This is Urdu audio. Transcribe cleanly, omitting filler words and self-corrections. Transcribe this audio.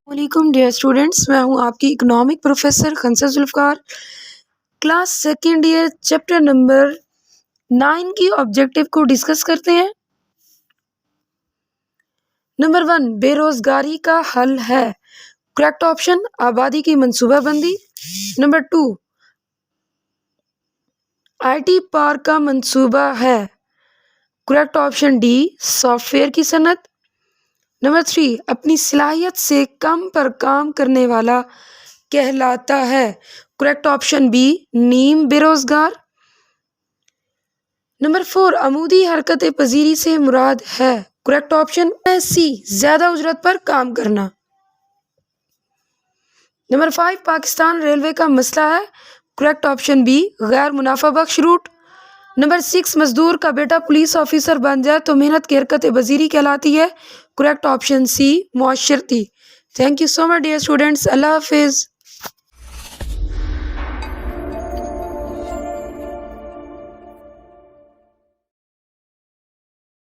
علیکم ڈیئر اسٹوڈینٹس، میں ہوں آپ کی economic professor Khansa Zulfiqar. Class second year chapter number 9 کی آبجیکٹیو کو ڈسکس کرتے ہیں۔ نمبر 1، بے روزگاری کا حل ہے۔ کریکٹ آپشن آبادی کی منصوبہ بندی۔ نمبر 2، آئی ٹی پارک کا منصوبہ ہے۔ Correct option D, soft where کی صنعت۔ نمبر 3، اپنی صلاحیت سے کم پر کام کرنے والا کہلاتا ہے۔ کریکٹ آپشن بی، نیم بے روزگار۔ نمبر 4، عمودی حرکت پذیری سے مراد ہے۔ کریکٹ آپشن سی، زیادہ اجرت پر کام کرنا۔ نمبر 5، پاکستان ریلوے کا مسئلہ ہے۔ کریکٹ آپشن بی، غیر منافع بخش روٹ۔ نمبر 6، مزدور کا بیٹا پولیس آفیسر بن جائے تو محنت کی حرکت پذیری کہلاتی ہے۔ کریکٹ آپشن سی، معاشرتی۔ Thank you so much dear students, اللہ حافظ۔